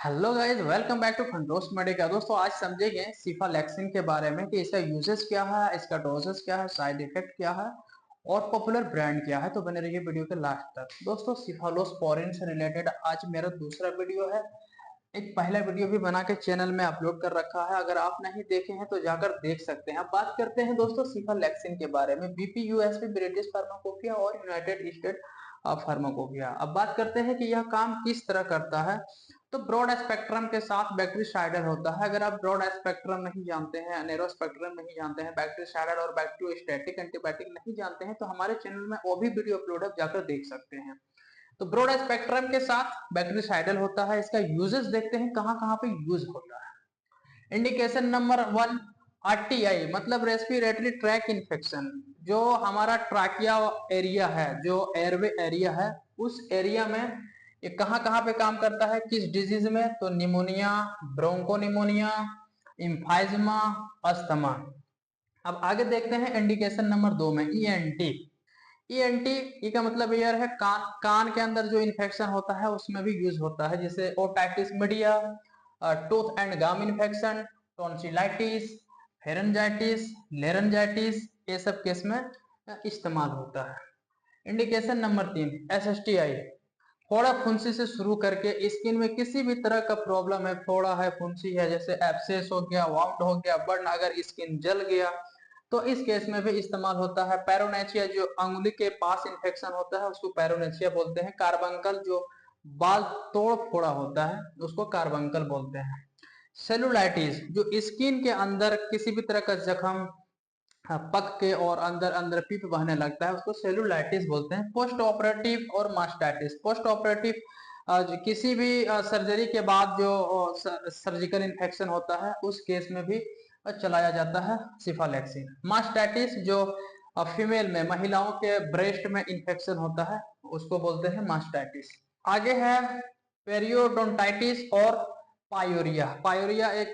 Hello guys, welcome back to Fundos Medica. दोस्तों आज समझेंगे सिफालेक्सिन के बारे में कि इसका यूजेस क्या है, इसका डोजेस क्या है, साइड इफेक्ट क्या है और पॉपुलर ब्रांड क्या है। तो बने रहिए वीडियो के लास्ट तक। दोस्तों सिफालोस्पोरिन से रिलेटेड आज मेरा दूसरा वीडियो है। एक पहला वीडियो भी बना के चैनल में अपलोड कर रखा है, अगर आप नहीं देखे हैं तो जाकर देख सकते हैं। अब बात करते हैं दोस्तों सिफालेक्सिन के बारे में। बीपी यूएसपी ब्रिटिश फार्माकोपिया और यूनाइटेड स्टेट फार्माकोपिया। अब बात करते हैं कि यह काम किस तरह करता है। तो ब्रॉड स्पेक्ट्रम के साथ बैक्टीरिसाइडल होता है। अगर आप ब्रॉड स्पेक्ट्रम नहीं जानते हैं, नैरो स्पेक्ट्रम नहीं जानते हैं, बैक्टीरिसाइडल और बैक्टीरियोस्टैटिक एंटीबायोटिक नहीं जानते हैं, तो हमारे चैनल में वो भी वीडियो अपलोड है, जाकर देख सकते हैं। तो ब्रॉड स्पेक्ट्रम के साथ बैक्टीरिसाइडल होता है। इसका यूजेस देखते हैं कहां कहां पे यूज होता है। इंडिकेशन नंबर 1, आरटीआई मतलब रेस्पिरेटरी ट्रैक इन्फेक्शन। जो हमारा ट्राकिया एरिया है, जो एयरवे एरिया है, उस एरिया में ये कहां कहां पे काम करता है, किस डिजीज में? तो निमोनिया, ब्रोंकोनिमोनिया, इम्फाइजमा, अस्थमा। अब आगे देखते हैं इंडिकेशन नंबर 2 में ईएनटी। ईएनटी का मतलब ईयर है, कान के अंदर जो इन्फेक्शन होता है उसमें भी यूज होता है, जैसे otitis media, tooth and gum infection, tonsillitis, pharyngitis, laryngitis, ये सब केस में इस्तेमाल होता है। Indication number 3 SSTI. फोड़ा फुंसी से शुरू करके स्किन में किसी भी तरह का प्रॉब्लम है, फोड़ा है, फुंसी है, जैसे एब्सेस हो गया, वाउंड हो गया, बर्न, अगर स्किन जल गया तो इस केस में भी इस्तेमाल होता है। पैरोनेचिया, जो अंगुली के पास इन्फेक्शन होता है उसको पैरोनेचिया बोलते हैं। कार्बंकल, जो बाल तोड़ फोड़ा होता है उसको कार्बंकल बोलते हैं। सेलुलाइटिस, जो स्किन के अंदर किसी भी तरह का जख्म पक के और अंदर अंदर पीप बहने लगता है, उसको सेलुलाइटिस बोलते हैं। पोस्ट ऑपरेटिव और मास्टाइटिस। पोस्ट ऑपरेटिव किसी भी सर्जरी के बाद जो सर्जिकल इन्फेक्शन होता है उस केस में भी चलाया जाता है सिफालेक्सिन। मास्टाइटिस, जो फीमेल में, महिलाओं के ब्रेस्ट में इन्फेक्शन होता है उसको बोलते हैं मास्टाइटिस। आगे है पेरियोडोंटाइटिस और पायोरिया। पायोरिया एक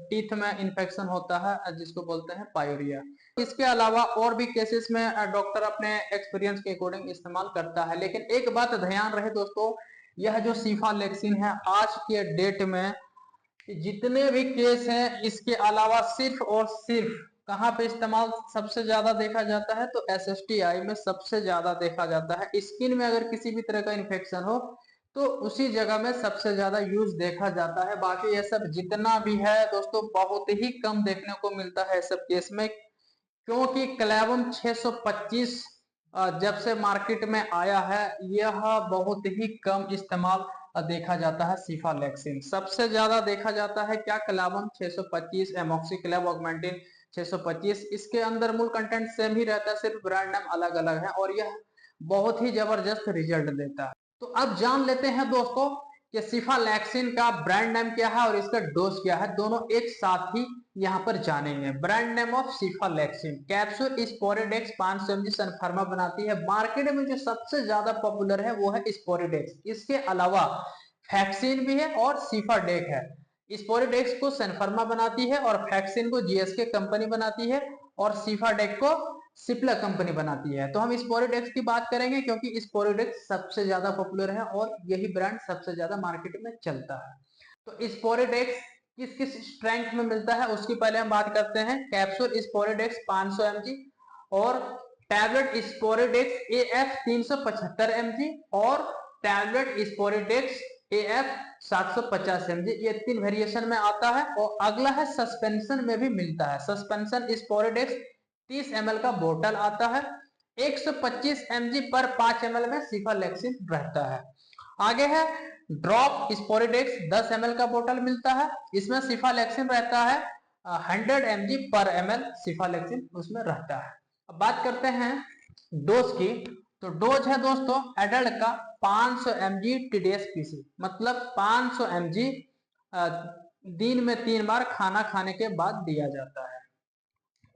टीथ में इन्फेक्शन होता है जिसको बोलते हैं पायोरिया। इसके अलावा और भी केसेस में डॉक्टर अपने एक्सपीरियंस के अकॉर्डिंग इस्तेमाल करता है। लेकिन एक बात ध्यान रहे दोस्तों, यह जो सिफालेक्सिन है आज के डेट में जितने भी केस हैं, इसके अलावा सिर्फ और सिर्फ कहां पे इस्तेमाल सबसे ज्यादा देखा जाता है, तो एसएसटीआई में सबसे ज्यादा देखा जाता है। स्किन में अगर किसी भी तरह का इन्फेक्शन हो तो उसी जगह में सबसे ज्यादा यूज देखा जाता है। बाकी ये सब जितना भी है दोस्तों बहुत ही कम देखने को मिलता है सब केस में, क्योंकि क्लेवम 625 जब से मार्केट में आया है यह बहुत ही कम इस्तेमाल देखा जाता है सिफालेक्सिन। सबसे ज्यादा देखा जाता है क्या, क्लेवम 625, एमॉक्सिक्लेव ऑगमेंटिन 625। इसके अंदर मूल कंटेंट सेम ही रहता है, सिर्फ ब्रांड नाम अलग अलग है और यह बहुत ही जबरदस्त रिजल्ट देता है। तो अब जान लेते हैं दोस्तों कि सिफालेक्सिन का ब्रांड नेम क्या है और इसका डोज क्या है, दोनों एक साथ ही यहाँ पर जानेंगे। Brand name of cephalexin, capsule Sporidex 500 mg Sun Pharma बनाती है। मार्केट में जो सबसे ज्यादा पॉपुलर है वो है स्पोरिडेक्स। इसके अलावा फैक्सिन भी है और सिफाडेक है। स्पोरिडेक्स को सनफार्मा बनाती है और फैक्सिन को जीएसके कंपनी बनाती है और सिफाडेक को सिप्ला कंपनी बनाती है। तो हम स्पोरिडेक्स की बात करेंगे क्योंकि स्पोरिडेक्स सबसे ज्यादा पॉपुलर है और यही ब्रांड सबसे ज्यादा मार्केट में चलता है। तो स्पोरिडेक्स किस किस स्ट्रेंथ में मिलता है उसकी पहले हम बात करते हैं। कैप्सूल स्पोरिडेक्स 500 mg और टैबलेट स्पोरिडेक्स एएफ 375 mg और टैबलेट स्पोरिडेक्स एएफ 750 mg। ये 3 वेरिएशन में आता है। और अगला है सस्पेंशन में भी मिलता है। सस्पेंशन स्पोरिडेक्स 30 ml का बोतल आता है। 125 mg पर 5 ml में सिफालेक्सिन रहता है। आगे है ड्रॉप स्पोरिडेक्स 10 ml का बोतल मिलता है। इसमें सिफालेक्सिन रहता है 100 mg पर ml सिफालेक्सिन उसमें रहता है। अब बात करते हैं डोज की। तो डोज है दोस्तों एडल्ट का 500 mg TDS-PC, मतलब 500 mg दिन में 3 बार खाना खाने के बाद दिया जाता है।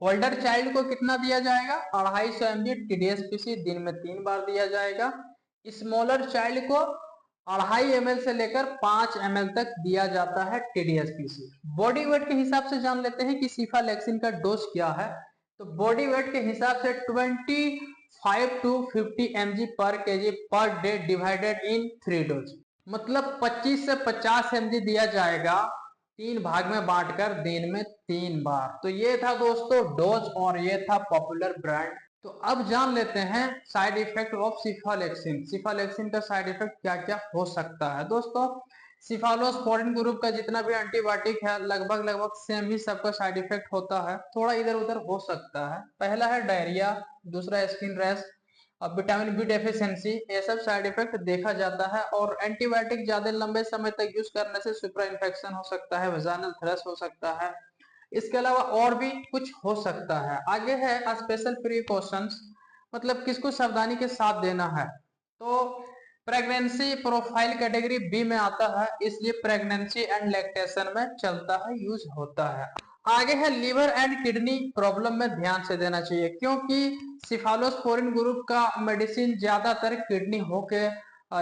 ओल्डर चाइल्ड को कितना दिया जाएगा, 250 mg TDS-PC दिन में 3 बार दिया जाएगा। स्मॉलर चाइल्ड को 2.5 ml से लेकर 5 ml तक दिया जाता है TDS-PC। बॉडी वेट के हिसाब से जान लेते हैं कि सिफालेक्सिन का डोज क्या है। तो बॉडी वेट के हिसाब से 25 to 50 mg पर kg per day divided in 3 dose. मतलब 25 से 50 mg दिया जाएगा 3 भाग में बांटकर दिन में 3 बार। तो ये था दोस्तों डोज और ये था पॉपुलर ब्रांड। तो अब जान लेते हैं साइड इफेक्ट ऑफ सिफालेक्सिन। सिफालेक्सिन का साइड इफेक्ट क्या क्या हो सकता है। दोस्तों सिफालोस्पोरिन ग्रुप का जितना भी एंटीबायोटिक है लगभग लगभग सेम ही सबका साइड इफेक्ट होता है, थोड़ा इधर उधर हो सकता है। पहला है डायरिया, दूसरा स्किन रैश, अब विटामिन बी डेफिशिएंसी, ये सब साइड इफेक्ट देखा जाता है। और एंटीबायोटिक ज्यादा लंबे समय तक यूज करने से सुपरा इन्फेक्शन हो सकता है, वेजाइनल थ्रश हो सकता है। इसके अलावा और भी कुछ हो सकता है। आगे है स्पेशल प्रिकॉशंस, मतलब किसको सावधानी के साथ देना है। तो प्रेगनेंसी प्रोफाइल कैटेगरी बी में आता है, इसलिए प्रेगनेंसी एंड लैक्टेशन में चलता है, यूज होता है। आगे है लीवर एंड किडनी प्रॉब्लम में ध्यान से देना चाहिए, क्योंकि सिफालोस्पोरिन ग्रुप का मेडिसिन ज्यादातर किडनी होके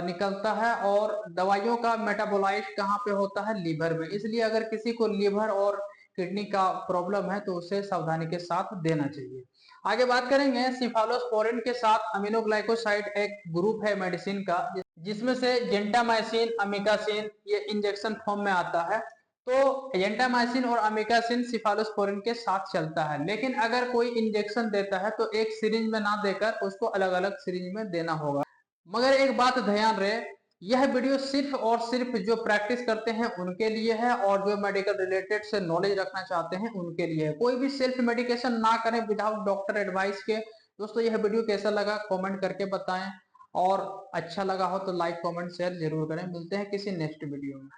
निकलता है और दवाइयों का मेटाबोलाइट कहाँ पे होता है, लीवर में। इसलिए अगर किसी को लीवर और किडनी का प्रॉब्लम है तो उसे सावधानी के साथ देना चाहिए। आगे बात करेंगे सिफालोस्पोरिन के साथ अमीनोग्लाइकोसाइड एक ग्रुप है मेडिसिन का, जिसमें से जेंटामाइसिन, अमिकासिन ये इंजेक्शन फॉर्म में आता है। तो जेंटामाइसिन और अमिकासिन सिफालोस्पोरिन के साथ चलता है, लेकिन अगर कोई इंजेक्शन देता है तो एक सिरिंज में ना देकर उसको अलग अलग सिरिंज में देना होगा। मगर एक बात ध्यान रहे, यह वीडियो सिर्फ और सिर्फ जो प्रैक्टिस करते हैं उनके लिए है और जो मेडिकल रिलेटेड से नॉलेज रखना चाहते हैं उनके लिए है। कोई भी सेल्फ मेडिकेशन ना करें विदाउट डॉक्टर एडवाइस के। दोस्तों यह वीडियो कैसा लगा कमेंट करके बताएं, और अच्छा लगा हो तो लाइक कमेंट शेयर जरूर करें। मिलते हैं किसी नेक्स्ट वीडियो में।